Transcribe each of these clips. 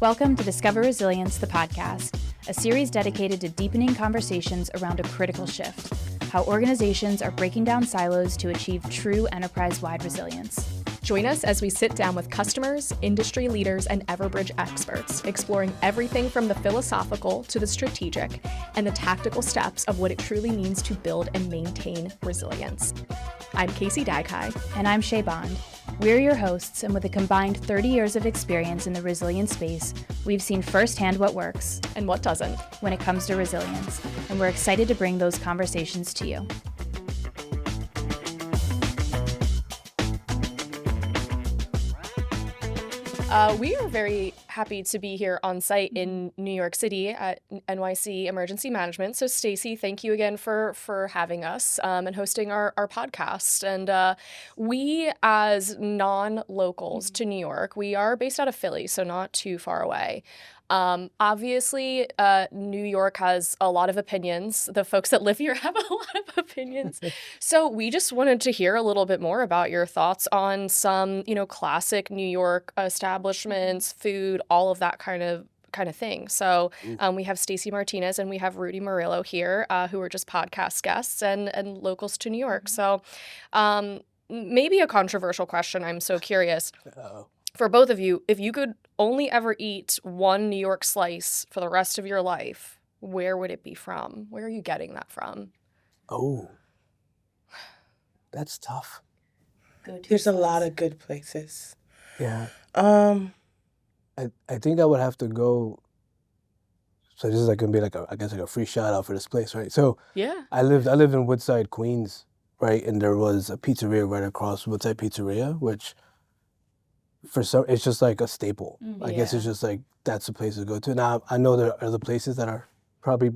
Welcome to Discover Resilience, the podcast, a series dedicated to deepening conversations around a critical shift, how organizations are breaking down silos to achieve true enterprise-wide resilience. Join us as we sit down with customers, industry leaders, and Everbridge experts, exploring everything from the philosophical to the strategic and the tactical steps of what it truly means to build and maintain resilience. I'm Casey Dagai. And I'm Shay Bond. We're your hosts, and with a combined 30 years of experience in the resilience space, we've seen firsthand what works and what doesn't when it comes to resilience, and we're excited to bring those conversations to you. We are very happy to be here on site in New York City at NYC Emergency Management. So Stacy, thank you again for having us and hosting our podcast. And we, as non-locals to New York, we are based out of Philly, so not too far away. Obviously, New York has a lot of opinions. The folks that live here have a lot of opinions. So we just wanted to hear a little bit more about your thoughts on some, classic New York establishments, food, all of that kind of thing. So we have Stacey Martinez and we have Rudy Murillo here, who are just podcast guests and locals to New York. So maybe a controversial question. I'm so curious. For both of you, if you could only ever eat one New York slice for the rest of your life, where would it be from? Where are you getting that from? Oh, that's tough. There's a lot of good places. Yeah. I think I would have to go. So this is gonna be a free shout out for this place, right? So yeah, I lived in Woodside, Queens, right, and there was a pizzeria right across Woodside Pizzeria, which it's just like a staple. I guess it's just like that's the place to go to. Now I know there are other places that are probably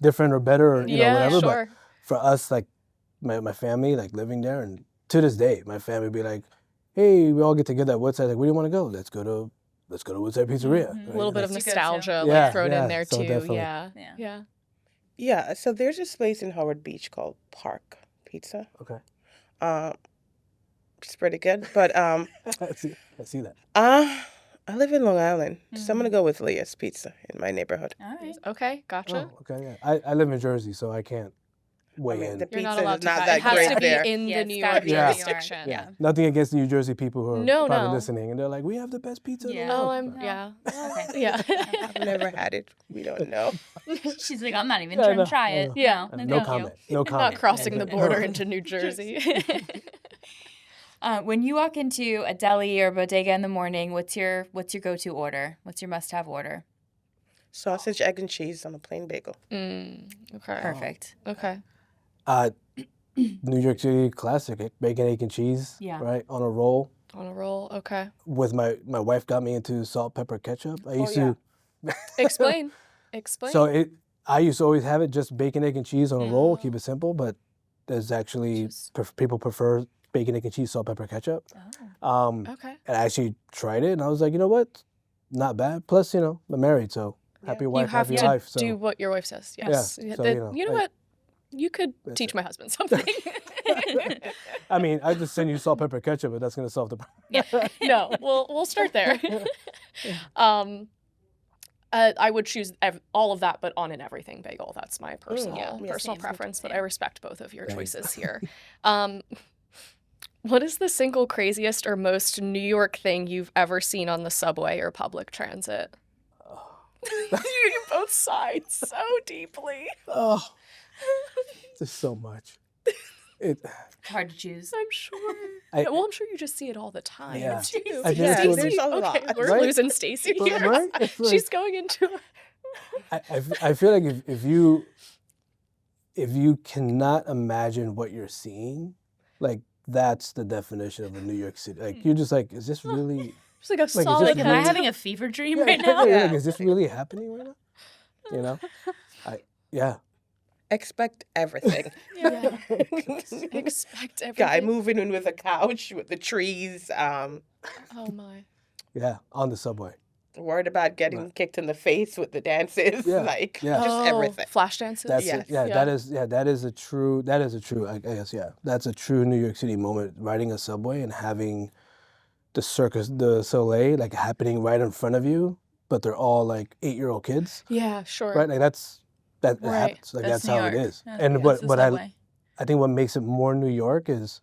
different or better or whatever. Sure. But for us, like my family, like living there, and to this day, my family would be like, "Hey, we all get together at Woodside. Like, where do you want to go? Let's go to Woodside Pizzeria." Mm-hmm. Right? A little bit of nostalgia thrown in there so too. definitely. Yeah. So there's this place in Howard Beach called Park Pizza. Okay. It's pretty good, but I see that. I live in Long Island, so I'm gonna go with Leah's Pizza in my neighborhood. All right. Okay, gotcha. Oh, okay, yeah. I live in Jersey, so I can't weigh in. The You're not pizza allowed is to not buy. that It has great to be there. in the New it's York gotta be in New York. jurisdiction. Yeah. Nothing against New Jersey people who are No. probably listening, and they're like, "We have the best pizza." Yeah. in the Oh, world." Okay. yeah. I've never had it. We don't know. She's like, I'm not even trying to try it. Yeah. No thank comment. you. No comment. Not crossing the border into New Jersey. When you walk into a deli or bodega in the morning, what's your go-to order? What's your must-have order? Sausage, egg, and cheese on a plain bagel. Okay. Perfect. Okay. New York City classic, bacon, egg, and cheese. Yeah. Right on a roll. On a roll. Okay. With my wife got me into salt, pepper, ketchup. I used to. Explain. So I used to always have it just bacon, egg, and cheese on a roll. Keep it simple, but there's actually people prefer bacon, egg, and cheese, salt, pepper, ketchup. Oh. Okay. And I actually tried it, and I was like, you know what? Not bad. Plus, I'm married, so happy wife, You have happy to life. So do what your wife says. Yes. Yeah, so, You know what? You could teach my husband something. I mean, I just send you salt, pepper, ketchup, but that's gonna solve the problem. No, we'll start there. I would choose all of that, but on an everything bagel. That's my personal same. preference, but I respect both of your choices here. What is the single craziest or most New York thing you've ever seen on the subway or public transit? You both sighed so deeply. Oh, there's so much. Hard to choose. I'm sure. I'm sure you just see it all the time. Yeah. Too. I think Yeah, that's there's a lot. Okay, we're Right? losing Stacy But, here. right? It's like- She's going into. I feel like if you cannot imagine what you're seeing, like that's the definition of a New York City. Like you're just like, is this really? It's like a is this solid. Am I having a fever dream right Yeah, now? like, is this really happening right now? Yeah. Expect everything. Yeah. Expect everything. Guy moving in with a couch with the trees. Oh my. Yeah, on the subway. Worried about getting kicked in the face with the dances. Yeah, Just everything. Flash dances. That's Yes. it. Yeah, Yeah. that is a true. I guess that's a true New York City moment. Riding a subway and having the Cirque du Soleil like happening right in front of you, but they're all like 8-year-old kids, Yeah, sure. right? Like that Right. happens. Like that's New how it York. is. That's- And that's but the but subway. I think what makes it more New York is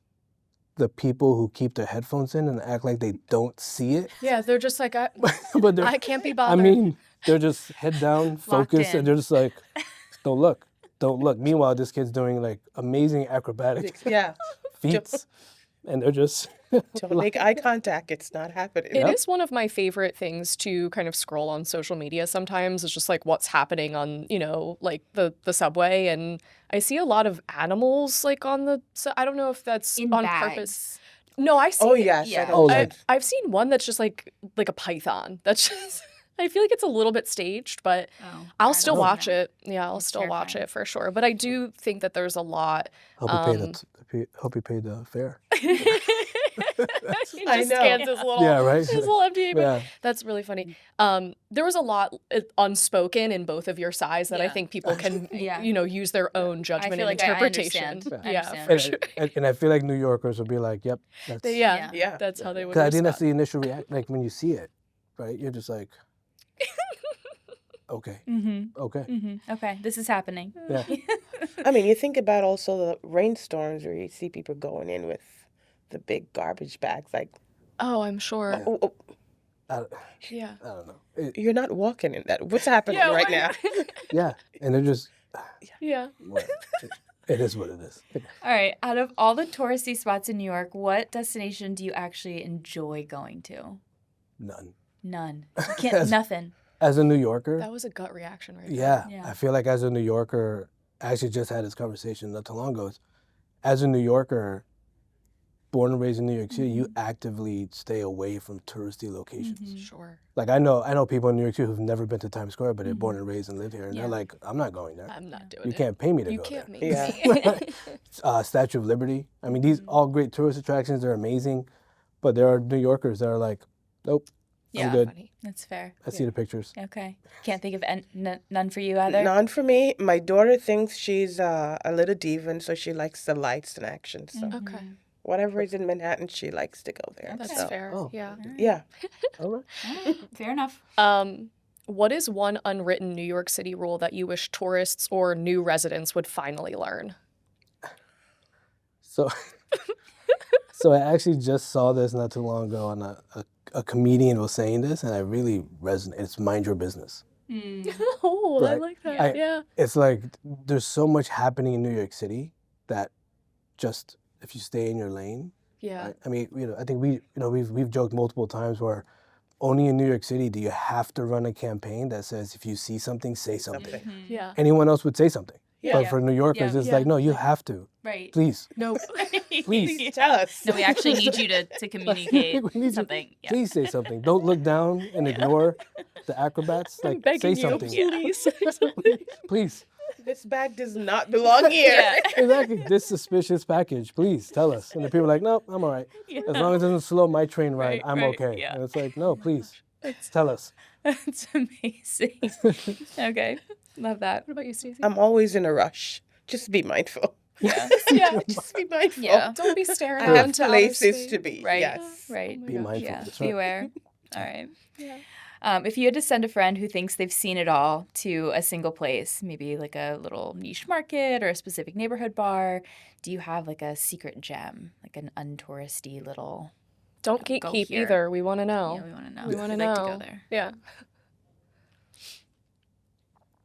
the people who keep their headphones in and act like they don't see it. Yeah, they're just like, But they're, I can't be I bothered. mean, they're just head down, focused, in. and they're just like, don't look. Meanwhile, this kid's doing like amazing acrobatic Yeah. feats, and they're just Don't make eye contact. It's not happening. It is one of my favorite things to kind of scroll on social media sometimes. It's just like what's happening on, like the subway. And I see a lot of animals like on the, so I don't know if that's In on bags. purpose. No, I see. Oh, yes. Yeah. I know Oh, what like- you I've seen one that's just like a python. That's just, I feel like it's a little bit staged, but Oh, I'll I still don't watch know. it. Yeah, I'll It's still watch terrifying. it for sure. But I do think that there's a lot. hope he paid the fare. He I just know. scans his little, Yeah, right. his little FDA. Yeah. That's really funny. There was a lot unspoken in both of your sides that I Yeah. think people can, Yeah. use their own judgment feel and like I interpretation. understand. I Yeah, understand. for sure. And I feel like New Yorkers will be like, yep, that's Yeah, Yeah. that's how they would. Because I think that's respond. the initial react. Like when you see it, right? You're just like, okay, Mm-hmm. okay, Mm-hmm. Okay, this is happening. yeah. I mean, you think about also the rainstorms where you see people going in with the big garbage bags. Like, Oh, I'm sure. oh, I Yeah. don't know. you're not walking in that. What's happening Yeah, right why- now? Yeah, and they're just, Yeah. well, it is what it is. All right, out of all the touristy spots in New York, what destination do you actually enjoy going to? None. None. You can't. Nothing. As a New Yorker, That was a gut reaction right there. yeah, Yeah. I feel like as a New Yorker, I actually just had this conversation not too long ago. As a New Yorker, born and raised in New York City, you actively stay away from touristy locations. Mhm. Sure. Like I know people in New York City who've never been to Times Square, but they're born and raised and live here, and Yeah. they're like, I'm not going there. I'm not doing You it. can't pay me to You go can't there. make Yeah. me. Statue of Liberty. I mean, these all great tourist attractions. They're amazing, but there are New Yorkers that are like, nope, Yeah. I'm good. Funny. That's fair. I see the pictures. Okay. Can't think of none for you either. None for me. My daughter thinks she's a little diva, and so she likes the lights and action. So Okay. whatever is in Manhattan, she likes to go there. That's so, fair. Oh. Yeah. Yeah. All right. All right, fair enough. What is one unwritten New York City rule that you wish tourists or new residents would finally learn? So, so I actually just saw this not too long ago, and a comedian was saying this, and I really resonate. It's mind your business. Oh, I Right. like that. I- Yeah. It's like there's so much happening in New York City that just if you stay in your lane. Yeah. I mean, I think we've joked multiple times where only in New York City do you have to run a campaign that says if you see something, say something. Yeah. Anyone else would say something, Yeah. but for New Yorkers, Yeah. it's Yeah. like no, you have to. Right. Please, No. please. Tell us. No, we actually need you to communicate We need you- something. Yeah. Please say something. Don't look down and ignore the acrobats. I'm Like begging say you, something. please. Please. This bag does not belong here. Yeah. Exactly. This suspicious package. Please tell us. And the people are like, no, I'm all right. As long as it doesn't slow my train ride, Right, I'm right, okay. yeah. And it's like, no, please. Tell us. That's amazing. Okay. Love that. What about you, Stacey? I'm always in a rush. Just be mindful. Yeah. Yeah. Just be mindful. Yeah. Don't be staring I out have into outer places space. to be. Right. Yes. Right. Oh my Be gosh. mindful. Yeah. That's right. Beware. All right. Yeah. If you had to send a friend who thinks they've seen it all to a single place, maybe like a little niche market or a specific neighborhood bar, do you have like a secret gem, like an untouristy little? Don't Go gatekeep here. either. We want to know. Yeah, we want to know. We want to We'd know. like to go there. Yeah.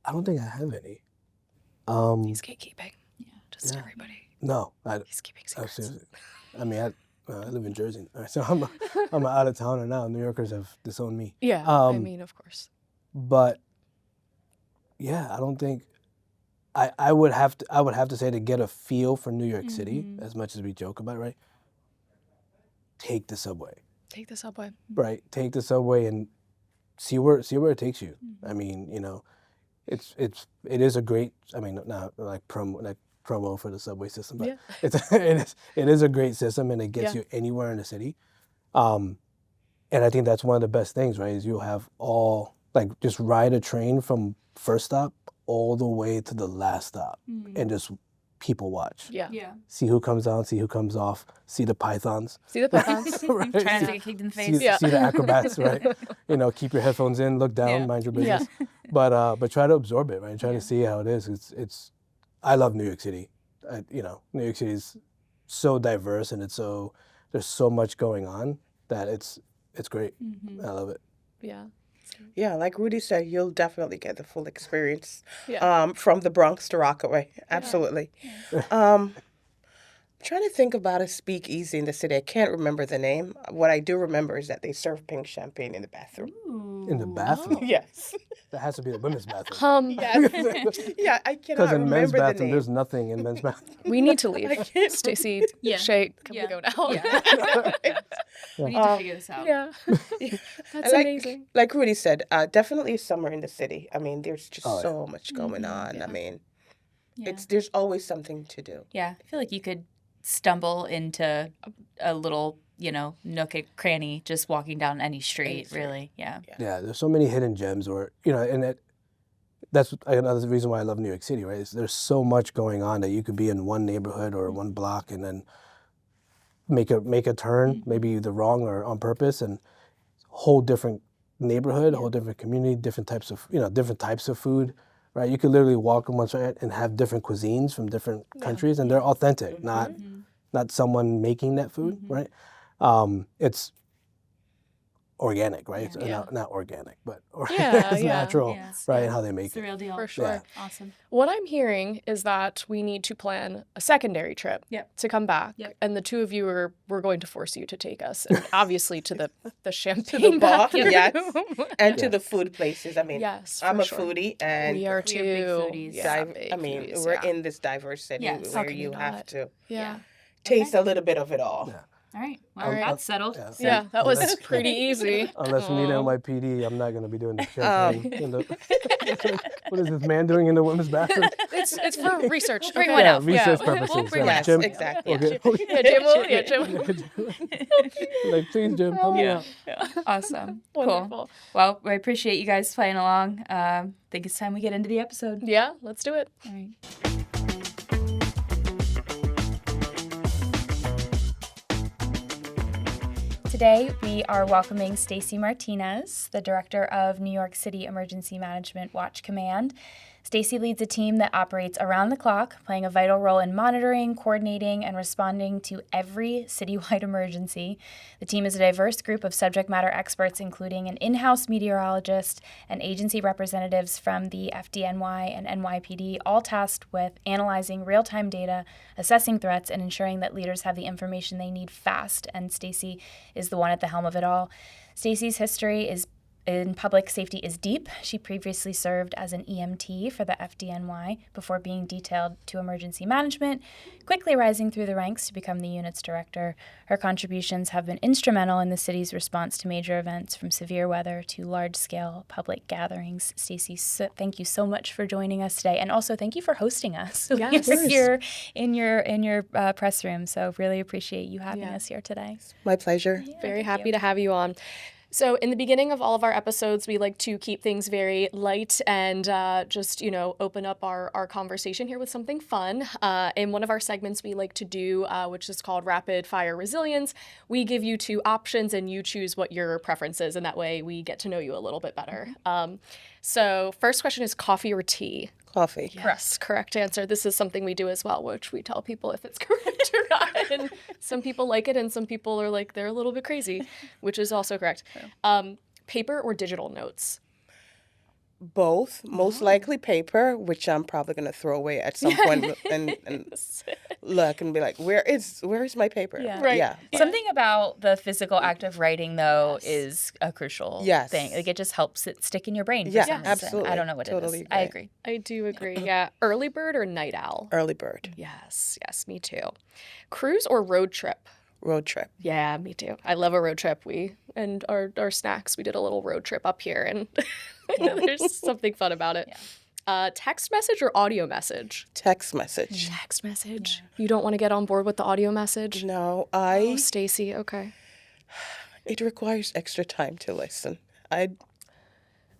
I don't think I have any. He's gatekeeping. Yeah. Just Yeah. everybody. No. He's keeping I secrets. seriously. I mean, I live in Jersey, so I'm an out of towner now. New Yorkers have disowned me. Yeah. I Um, mean, of course. But yeah, I don't think I would have to say to get a feel for New York City, Mhm. as much as we joke about it, right? Take the subway. Take the subway. Right. Take the subway and see where it takes you. I mean, it is a great, I mean, not like promo for the subway system, but Yeah. it is a great system, and it gets Yeah. you anywhere in the city. And I think that's one of the best things, right? Is you'll have just ride a train from first stop all the way to the last stop, and just people watch. Yeah. Yeah. See who comes on, see who comes off, see the pythons. See the pythons. Right? Try not to get kicked in the face. See the acrobats, right? Keep your headphones in, look down, Yeah. mind your business. But try to absorb it, right? Try to see how it is. It's I love New York City. New York City is so diverse, and there's so much going on that it's great. Mm-hmm. I love it. Yeah. Yeah, like Rudy said, you'll definitely get the full experience Yeah. from the Bronx to Rockaway. Absolutely. Trying to think about a speakeasy in the city. I can't remember the name. What I do remember is that they serve pink champagne in the bathroom. In the bathroom? Yes. That has to be the women's bathroom. Yes. Yeah, I Because cannot in men's remember the bathroom, name. there's nothing in men's bathroom. We need to leave. Stacy, Yeah. Shay, can Yeah. we go now? Yeah. We need to figure this out. Yeah. That's like, amazing. Like Rudy said, definitely summer in the city. I mean, there's just Oh, yeah. so much going on. yeah. I mean, Yeah. there's always something to do. Yeah, I feel like you could stumble into a little, nook and cranny just walking down any street, street. really. Yeah. Yeah, there's so many hidden gems, that's another reason why I love New York City, right? There's so much going on that you could be in one neighborhood or one block and then make a turn, maybe the wrong or on purpose, and whole different neighborhood, whole different community, different types of food, right? You could literally walk on one side and have different cuisines from different countries, and they're authentic, not someone making that food, right? It's organic, right? It's not organic, but it's natural, Yeah. right? How they make It's the it. real deal. For sure. Yeah. Awesome. What I'm hearing is that we need to plan a secondary trip to come back. Yep. And the two of you we're going to force you to take us. And obviously to the champagne bar, bathroom. yes. And to the food places. I mean, Yes, I'm for a sure. foodie, and We are We are big too. foodies. Yeah, big foodies, we're yeah. in this diverse city Yes. How where can you you have not? to Yeah. taste a little bit of it all. Yeah. All right. Well, All right. that's settled. Yeah. Yeah, that was Unless- pretty easy. Unless we need Aw. NYPD, I'm not going to be doing the champagne. What is this man doing in the women's bathroom? It's for research. Bring okay? one Yeah, out. research Yeah. purposes. We'll bring yeah. one Yes, Jim, exactly. okay. Yeah, Jim will. Yeah, Jim. Like, please, Jim, help me out. Awesome. Wonderful. Cool. Well, I appreciate you guys playing along. Think it's time we get into the episode. Yeah, let's do it. All right. Today, we are welcoming Stacey Martinez, the director of New York City Emergency Management Watch Command. Stacey leads a team that operates around the clock, playing a vital role in monitoring, coordinating, and responding to every citywide emergency. The team is a diverse group of subject matter experts, including an in-house meteorologist and agency representatives from the FDNY and NYPD, all tasked with analyzing real-time data, assessing threats, and ensuring that leaders have the information they need fast. And Stacey is the one at the helm of it all. Stacey's history in public safety is deep. She previously served as an EMT for the FDNY before being detailed to emergency management, quickly rising through the ranks to become the unit's director. Her contributions have been instrumental in the city's response to major events, from severe weather to large-scale public gatherings. Stacey, thank you so much for joining us today, and also thank you for hosting us. Yes. We're here in your press room, so really appreciate you having us here today. My pleasure. Very happy to have you on. So in the beginning of all of our episodes, we like to keep things very light and just, open up our conversation here with something fun. In one of our segments we like to do, which is called Rapid Fire Resilience, we give you two options and you choose what your preference is, and that way we get to know you a little bit better. So first question is coffee or tea? Coffee. Yes, correct answer. This is something we do as well, which we tell people if it's correct or not. And some people like it and some people are like, they're a little bit crazy, which is also correct. Paper or digital notes? Both, most likely paper, which I'm probably going to throw away at some point and look and be like, where is my paper? Yeah. Right. Yeah. Something about the physical act of writing, though, is a crucial Yes. thing. Like, it just helps it stick in your brain for Yeah, some reason. absolutely. I don't know what Totally it is. I agree. agree. I do agree. Yeah. Early bird or night owl? Early bird. Yes, me too. Cruise or road trip? Road trip. Yeah, me too. I love a road trip. And our snacks, we did a little road trip up here, and there's something fun about it. Yeah. Text message or audio message? Text message. Text message. You don't want to get on board with the audio message? No, Oh, Stacy, okay. it requires extra time to listen. I'd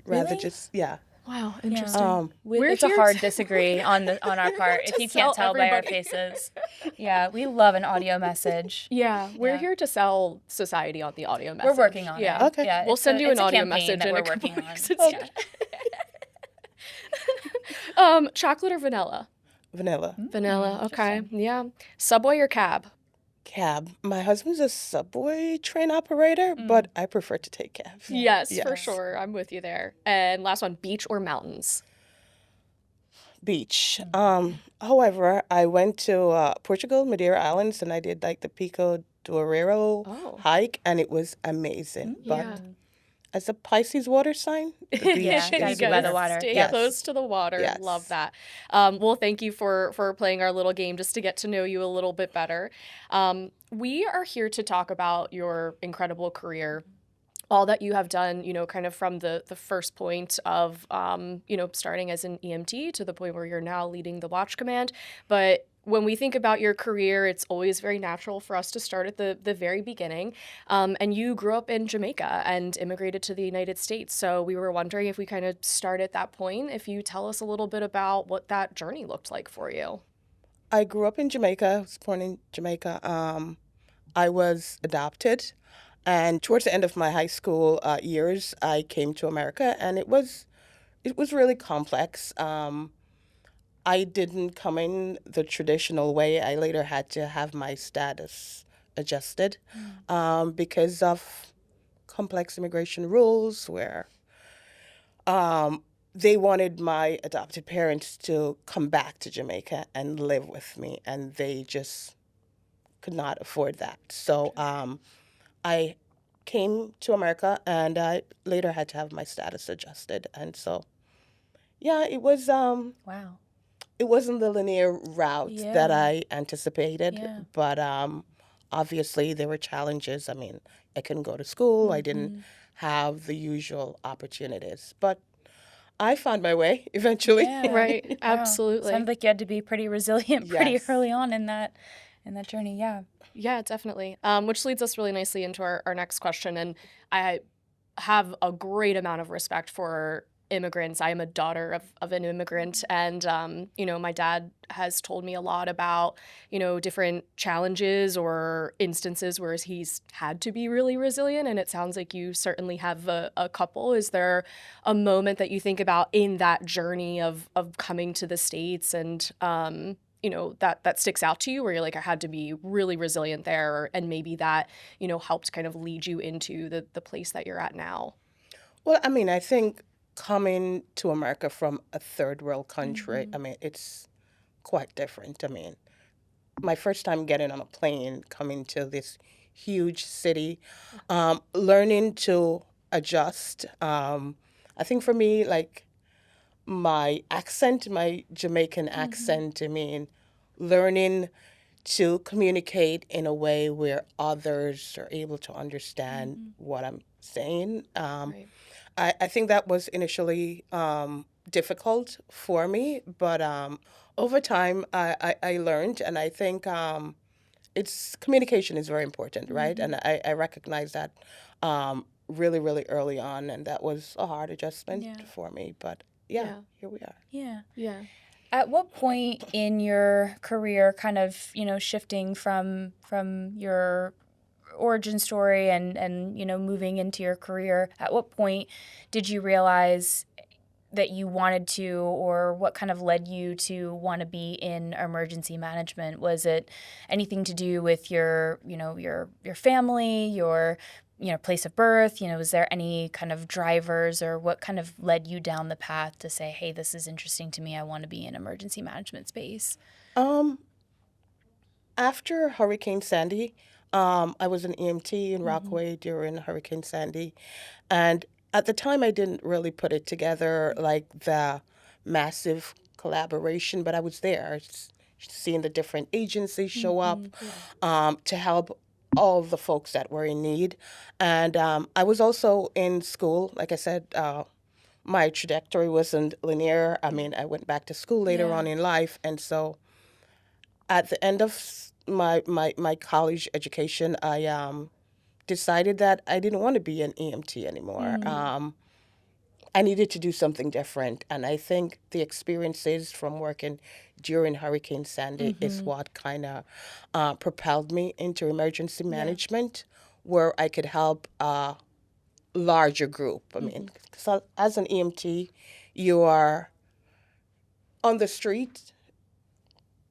rather Really? just, yeah. Wow, interesting. It's a hard disagree on our part if you can't tell by our faces. Yeah, we love an audio message. Yeah, we're here to sell society on the audio message. We're working on it. Okay. Yeah, We'll send you an audio message that in we're a couple working on. weeks. Yeah. Chocolate or vanilla? Vanilla. Vanilla, okay. Yeah. Subway or cab? Cab. My husband's a subway train operator, but I prefer to take cabs. Yes, for sure. I'm with you there. And last one, beach or mountains? Beach. However, I went to Portugal, Madeira Islands, and I did like the Pico do Arreiro hike, and it was amazing. But as a Pisces water sign, the beach gotta is be by the water. Stay close to the water. Yes. Love that. Well, thank you for playing our little game just to get to know you a little bit better. We are here to talk about your incredible career, all that you have done, kind of from the first point of, starting as an EMT to the point where you're now leading the watch command. But when we think about your career, it's always very natural for us to start at the very beginning. And you grew up in Jamaica and immigrated to the United States. So we were wondering if we kind of start at that point, if you tell us a little bit about what that journey looked like for you. I grew up in Jamaica. I was born in Jamaica. I was adopted. And towards the end of my high school years, I came to America, and it was really complex. I didn't come in the traditional way. I later had to have my status adjusted because of complex immigration rules where they wanted my adopted parents to come back to Jamaica and live with me, and they just could not afford that. So I came to America, and I later had to have my status adjusted. And so, yeah, it was Wow. it wasn't the linear route that I anticipated, but obviously there were challenges. I mean, I couldn't go to school. I didn't have the usual opportunities, but I found my way eventually. Yeah. Right. Wow. Absolutely. Sounds like you had to be pretty resilient pretty Yes. early on in that journey. Yeah. Yeah, definitely. Which leads us really nicely into our next question. And I have a great amount of respect for immigrants. I am a daughter of an immigrant. And, my dad has told me a lot about, different challenges or instances where he's had to be really resilient. And it sounds like you certainly have a couple. Is there a moment that you think about in that journey of coming to the States and, that sticks out to you where you're like, I had to be really resilient there, and maybe that, helped kind of lead you into the place that you're at now? Well, I mean, I think coming to America from a third world country, I mean, it's quite different. I mean, my first time getting on a plane, coming to this huge city, learning to adjust. I think for me, like, my accent, my Jamaican accent, I mean, learning to communicate in a way where others are able to understand what I'm saying. Right. I think that was initially difficult for me, but over time I learned, and I think it's communication is very important, right? And I recognize that really, really early on, and that was a hard adjustment for me, but Yeah. here we are. Yeah. Yeah. At what point in your career, kind of, shifting from your origin story and moving into your career, at what point did you realize that you wanted to, or what kind of led you to want to be in emergency management? Was it anything to do with your family, your place of birth? Was there any kind of drivers, or what kind of led you down the path to say, hey, this is interesting to me, I want to be in emergency management space? After Hurricane Sandy, I was an EMT in Rockaway during Hurricane Sandy, and at the time I didn't really put it together like the massive collaboration, but I was there seeing the different agencies show up to help all of the folks that were in need. And I was also in school. Like I said, my trajectory wasn't linear. I mean, I went back to school later on in life. And so at the end of my college education, I decided that I didn't want to be an EMT anymore. I needed to do something different. And I think the experiences from working during Hurricane Sandy is what kind of propelled me into emergency management, where I could help a larger group. I mean, so as an EMT, you are on the street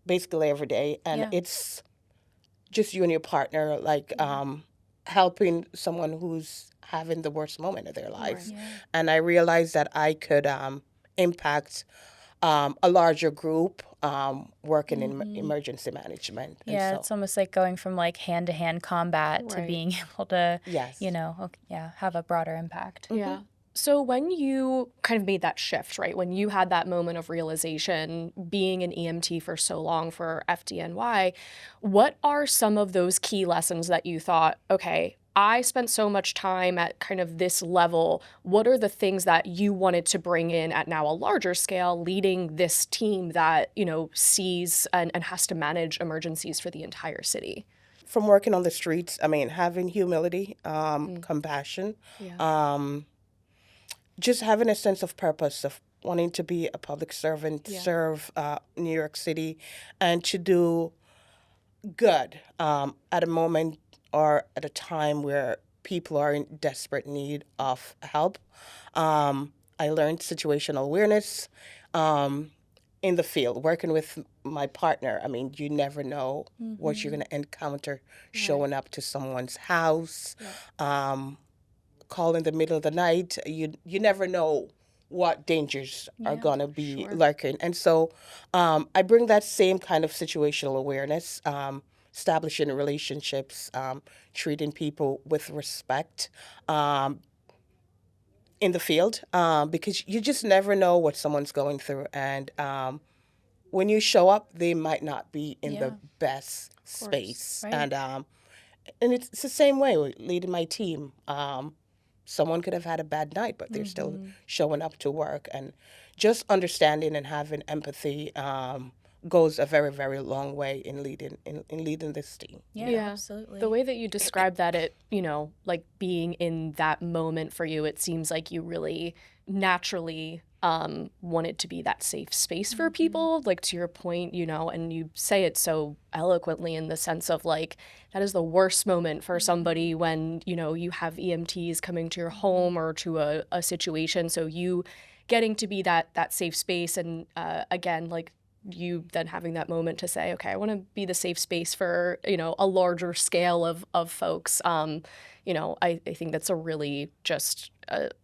basically every day, and it's just you and your partner, like helping someone who's having the worst moment of their lives. And I realized that I could impact a larger group working in emergency management. And Yeah, so, it's almost like going from like hand-to-hand combat to Right. being able to, yes. have a broader impact. Yeah. So when you kind of made that shift, right, when you had that moment of realization, being an EMT for so long for FDNY, what are some of those key lessons that you thought, okay, I spent so much time at kind of this level. What are the things that you wanted to bring in at now a larger scale, leading this team that, sees and has to manage emergencies for the entire city? From working on the streets, I mean, having humility, compassion, just having a sense of purpose of wanting to be a public servant, serve New York City, and to do good at a moment or at a time where people are in desperate need of help. I learned situational awareness in the field, working with my partner. I mean, you never know what you're going to encounter showing up to someone's house, call in the middle of the night. You never know what dangers are going to be lurking. And so I bring that same kind of situational awareness, establishing relationships, treating people with respect in the field, because you just never know what someone's going through. And when you show up, they might not be in the best space. Right. And it's the same way with leading my team. Someone could have had a bad night, but they're still showing up to work. And just understanding and having empathy goes a very, very long way in leading this team. Yeah, absolutely. The way that you describe that, like being in that moment for you, it seems like you really naturally wanted to be that safe space for people, like to your point, and you say it so eloquently in the sense of like, that is the worst moment for somebody when, you have EMTs coming to your home or to a situation. So you getting to be that safe space. And again, like you then having that moment to say, okay, I want to be the safe space for, a larger scale of folks. I think that's a really just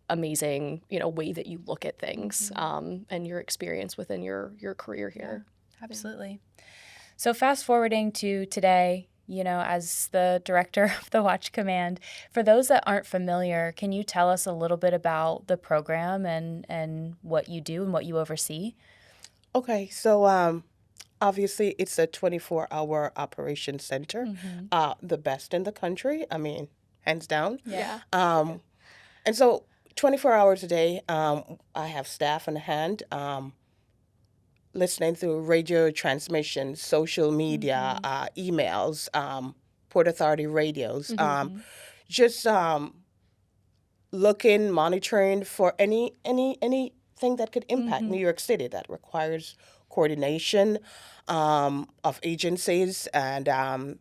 amazing, way that you look at things and your experience within your career here. Yeah, absolutely. So fast forwarding to today, as the director of the Watch Command, for those that aren't familiar, can you tell us a little bit about the program and what you do and what you oversee? Okay, so obviously it's a 24-hour operation center, the best in the country. I mean, hands down. Yeah. And so 24 hours a day, I have staff on hand, listening through radio transmissions, social media, emails, Port Authority radios, just looking, monitoring for anything that could impact New York City that requires coordination of agencies and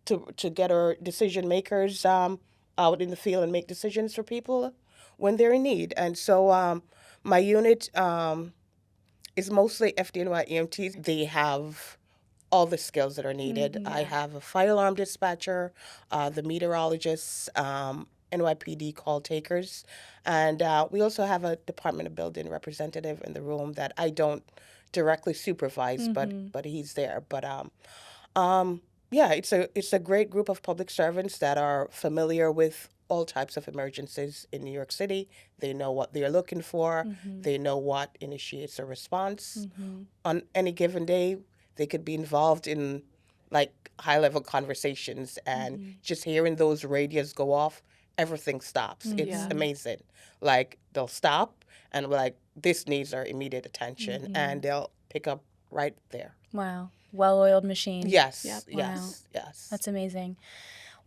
to get our decision makers out in the field and make decisions for people when they're in need. And so my unit is mostly FDNY EMTs. They have all the skills that are needed. I have a fire alarm dispatcher, the meteorologists, NYPD call takers, and we also have a Department of Building representative in the room that I don't directly supervise, but he's there. But yeah, it's a great group of public servants that are familiar with all types of emergencies in New York City. They know what they're looking for. They know what initiates a response. On any given day, they could be involved in like high-level conversations, and just hearing those radios go off, everything stops. It's amazing. Like they'll stop and we're like, this needs our immediate attention, and they'll pick up right there. Wow. Well-oiled machine. Yes, Yep. yes, yes. That's amazing.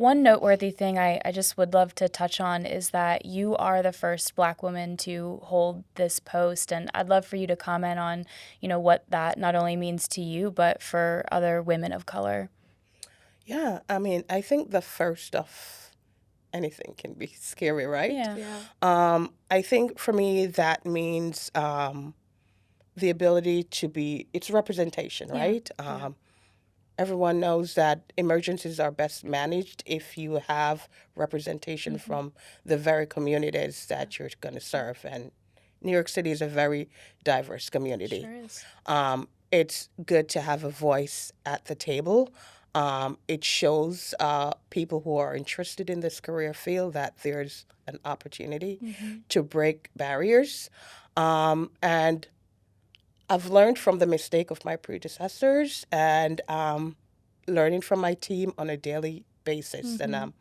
One noteworthy thing I just would love to touch on is that you are the first Black woman to hold this post, and I'd love for you to comment on, what that not only means to you, but for other women of color. Yeah, I mean, I think the first of anything can be scary, right? Yeah. I think for me that means the ability to be, it's representation, Yeah. right? Everyone knows that emergencies are best managed if you have representation from the very communities that you're going to serve. And New York City is a very diverse community. Sure is. It's good to have a voice at the table. It shows people who are interested in this career field that there's an opportunity to break barriers. And I've learned from the mistake of my predecessors and learning from my team on a daily basis. And I'm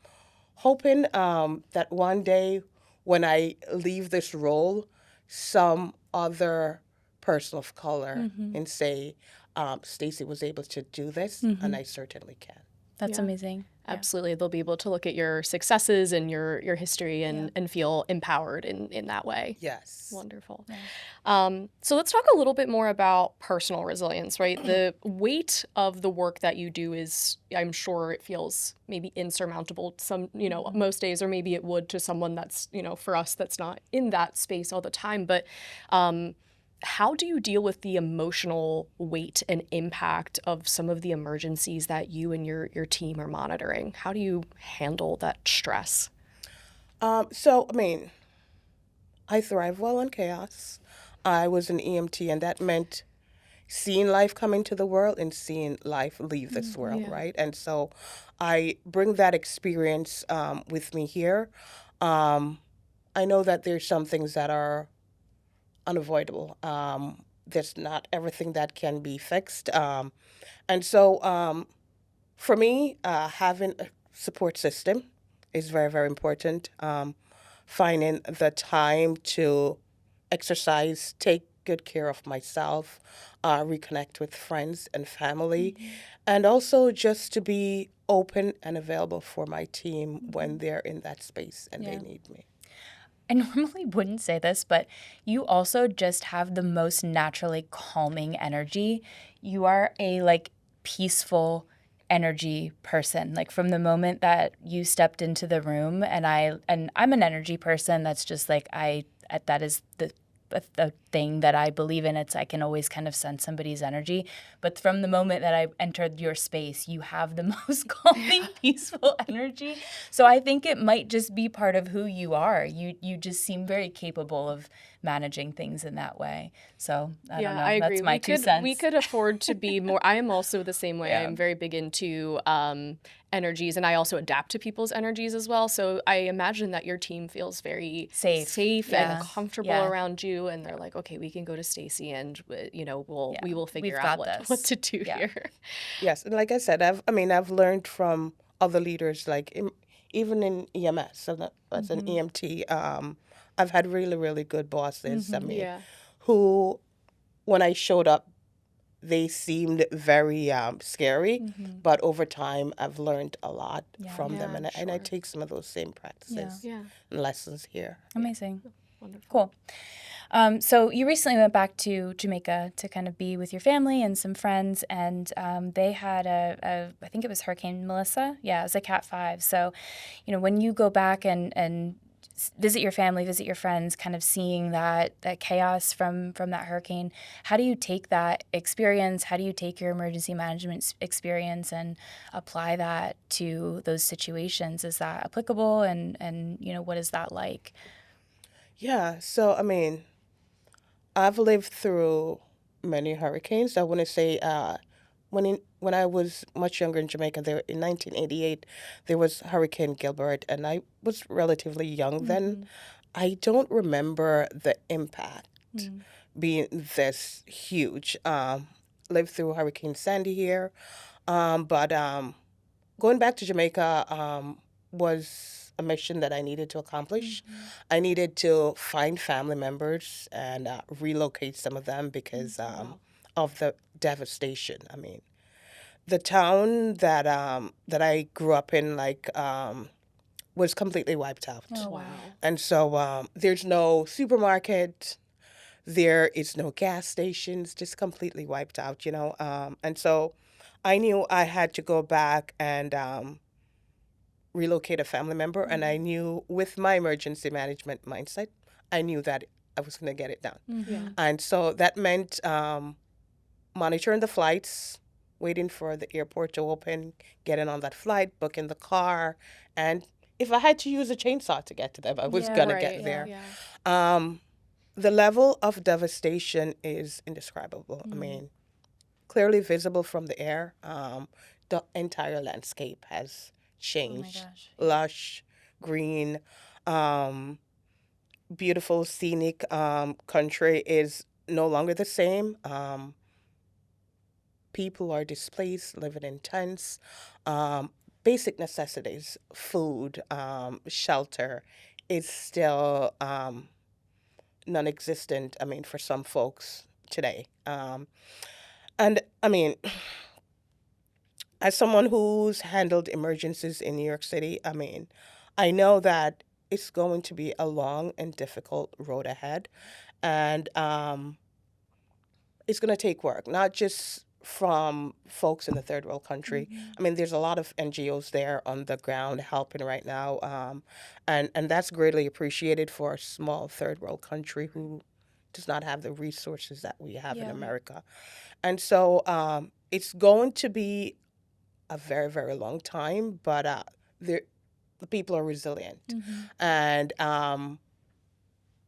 hoping that one day when I leave this role, some other person of color and say, Stacy was able to do this, and I certainly can. That's Yeah. amazing. Absolutely. They'll be able to look at your successes and your history and feel empowered in that way. Yes. Wonderful. So let's talk a little bit more about personal resilience, right? The weight of the work that you do is, I'm sure it feels maybe insurmountable some, most days, or maybe it would to someone that's, for us, that's not in that space all the time. But how do you deal with the emotional weight and impact of some of the emergencies that you and your team are monitoring? How do you handle that stress? So, I mean, I thrive well on chaos. I was an EMT, and that meant seeing life come into the world and seeing life leave this world, right? And so I bring that experience with me here. I know that there's some things that are unavoidable. There's not everything that can be fixed. And so for me, having a support system is very, very important. Finding the time to exercise, take good care of myself, reconnect with friends and family, and also just to be open and available for my team when they're in that space and they need me. I normally wouldn't say this, but you also just have the most naturally calming energy. You are a peaceful energy person. Like from the moment that you stepped into the room, and I'm an energy person. That's just that is the thing that I believe in. I can always kind of sense somebody's energy. But from the moment that I entered your space, you have the most calming, peaceful energy. So I think it might just be part of who you are. You just seem very capable of managing things in that way. So I don't know. I agree. That's my 2 cents. We could afford to be more. I am also the same way. Yeah. I'm very big into energies, and I also adapt to people's energies as well. So I imagine that your team feels very safe and comfortable around you, and they're like, okay, we can go to Stacy, and we will figure out what to do here. Yes, and like I said, I've learned from other leaders, even in EMS. So as an EMT, I've had really, really good bosses. Who, when I showed up, they seemed very scary, but over time I've learned a lot from them, and I take some of those same practices and lessons here. Amazing. Wonderful. Cool. So you recently went back to Jamaica to kind of be with your family and some friends, and they had I think it was Hurricane Melissa. Yeah, it was a Cat 5. So, when you go back and visit your family, visit your friends, kind of seeing that chaos from that hurricane, how do you take that experience? How do you take your emergency management experience and apply that to those situations? Is that applicable? And what is that like? Yeah, so I've lived through many hurricanes. I want to say when I was much younger in Jamaica, in 1988, there was Hurricane Gilbert, and I was relatively young then. I don't remember the impact being this huge. Lived through Hurricane Sandy here, but going back to Jamaica was a mission that I needed to accomplish. I needed to find family members and relocate some of them because of the devastation. the town that I grew up in, was completely wiped out. Oh, Wow. And so there's no supermarket, there is no gas stations, just completely wiped out, you know. And so I knew I had to go back and relocate a family member, and I knew with my emergency management mindset, I knew that I was going to get it done. Yeah. And so that meant monitoring the flights, waiting for the airport to open, getting on that flight, booking the car, and if I had to use a chainsaw to get to them, I was Yeah. gonna Right. get there. Yeah. The level of devastation is indescribable. I mean, clearly visible from the air. The entire landscape has Oh my changed. gosh. Lush, green, um, beautiful, scenic country is no longer the same. People are displaced, living in tents. Basic necessities, food, shelter, is still non-existent. I mean, for some folks today. And I mean, as someone who's handled emergencies in New York City, I mean, I know that it's going to be a long and difficult road ahead, and it's going to take work, not just from folks in the third world country. I mean, there's a lot of NGOs there on the ground helping right now, and that's greatly appreciated for a small third world country who does not have the resources that we have in Yeah. America. And so it's going to be a very, very long time, but the people are resilient. And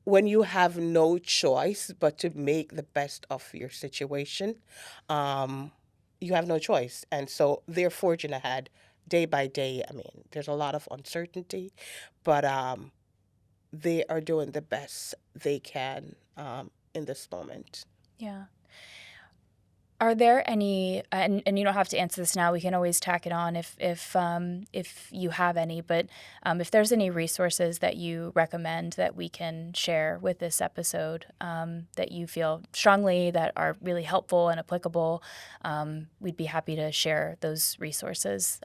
when you have no choice but to make the best of your situation, you have no choice. And so they're forging ahead day by day. I mean, there's a lot of uncertainty, but they are doing the best they can in this moment. Yeah. Are there any, and you don't have to answer this now, we can always tack it on if you have any, but if there's any resources that you recommend that we can share with this episode that you feel strongly that are really helpful and applicable, we'd be happy to share those resources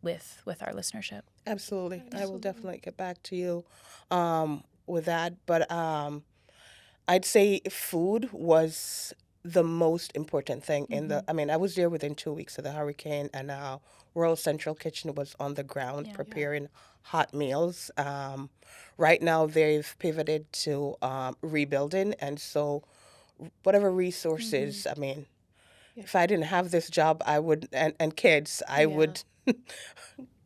with our listenership. Absolutely. I will definitely get back to you with that. But I'd say food was the most important thing I mean, I was there within 2 weeks of the hurricane, and Royal Central Kitchen was on the ground Yeah. preparing hot meals. Right now, they've pivoted to rebuilding, and so whatever resources, I mean, if I didn't have this job, I would, and kids, I would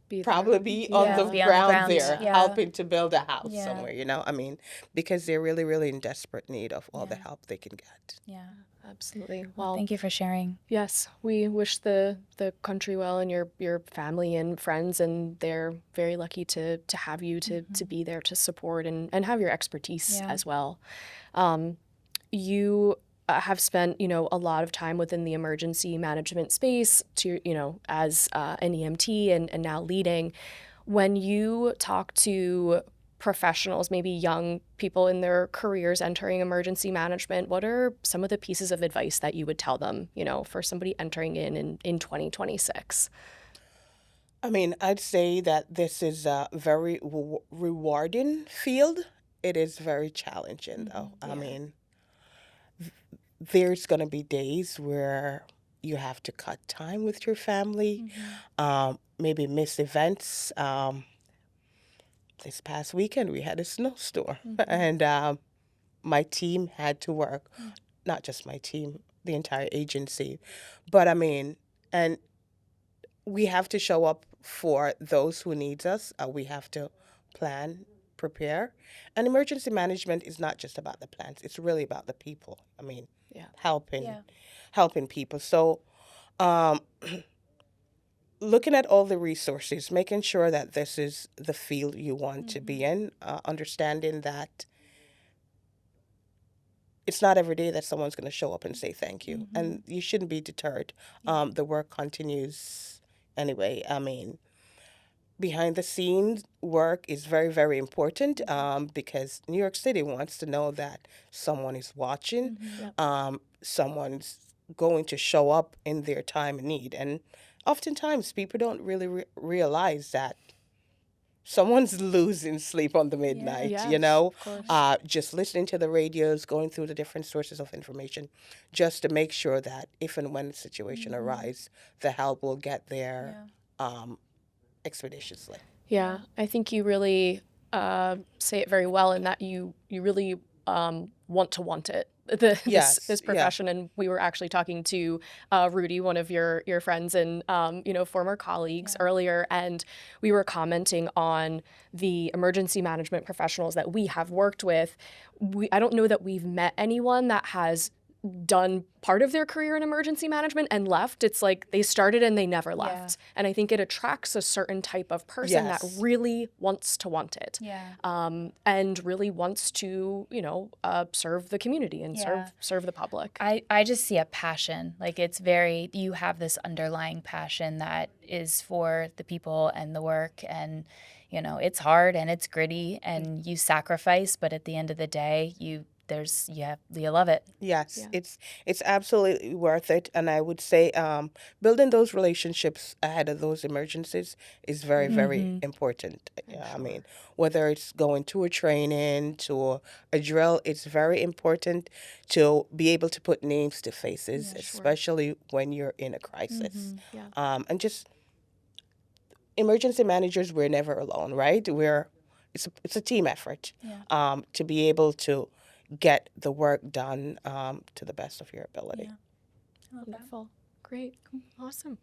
Be there. probably be on Yeah, the be on the ground ground, there yeah. helping to build a house Yeah. somewhere, you know? I mean, because they're really, really in desperate need of all the Yeah. help they can get. Yeah. Absolutely. Well, Well, thank you for sharing. yes, we wish the country well and your family and friends, and they're very lucky to have you to be there to support and have your expertise Yeah. as well. You have spent, a lot of time within the emergency management space to, as an EMT and now leading. When you talk to professionals, maybe young people in their careers entering emergency management, what are some of the pieces of advice that you would tell them, for somebody entering in 2026? I mean, I'd say that this is a very rewarding field. It is very challenging, though. I mean, there's going to be days where you have to cut time with your family, maybe miss events. This past weekend, we had a snowstorm, and my team had to work. Not just my team, the entire agency. But I mean, and we have to show up for those who needs us. We have to plan, prepare. And emergency management is not just about the plans. It's really about the people. I mean, helping people. So looking at all the resources, making sure that this is the field you want to be in, understanding that it's not every day that someone's going to show up and say thank you. And you shouldn't be deterred. The work continues anyway. I mean, behind the scenes work is very, very important because New York City wants to know that someone is watching, someone's going to show up in their time of need. And oftentimes people don't really realize that someone's losing sleep on the midnight, Yes, you know? of course. Just listening to the radios, going through the different sources of information, just to make sure that if and when the situation arises, the help will get there expeditiously. Yeah, I think you really say it very well in that you really want it. Yes, This yeah. profession, and we were actually talking to Rudy, one of your friends and former colleagues earlier, and we were commenting on the emergency management professionals that we have worked with. I don't know that we've met anyone that has done part of their career in emergency management and left. It's like they started and they never left. And I think it attracts a certain type of person that Yes. really wants to want it. And really wants to, serve the community and serve the public. I just see a passion. Like you have this underlying passion that is for the people and the work, and it's hard and it's gritty and you sacrifice, but at the end of the day, you love it. Yes, Yeah. it's absolutely worth it, and I would say building those relationships ahead of those emergencies is very, very important. Yeah, I mean, whether it's going to a training, to a drill, it's very important to be able to put names to faces, Yeah, sure. especially when you're in a crisis. Yeah. And just emergency managers, we're never alone, right? It's a team effort. To be able to get the work done to the best of your ability. Wonderful. Great. Awesome.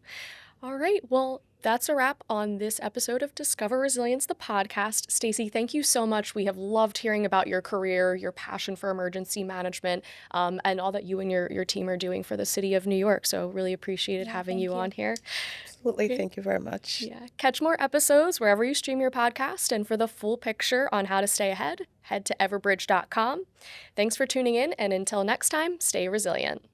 All right. Well, that's a wrap on this episode of Discover Resilience, the podcast. Stacy, thank you so much. We have loved hearing about your career, your passion for emergency management, and all that you and your team are doing for the city of New York. So really appreciated having you on here. Absolutely. Thank you very much. Yeah. Catch more episodes wherever you stream your podcast. And for the full picture on how to stay ahead, head to everbridge.com. Thanks for tuning in. And until next time, stay resilient.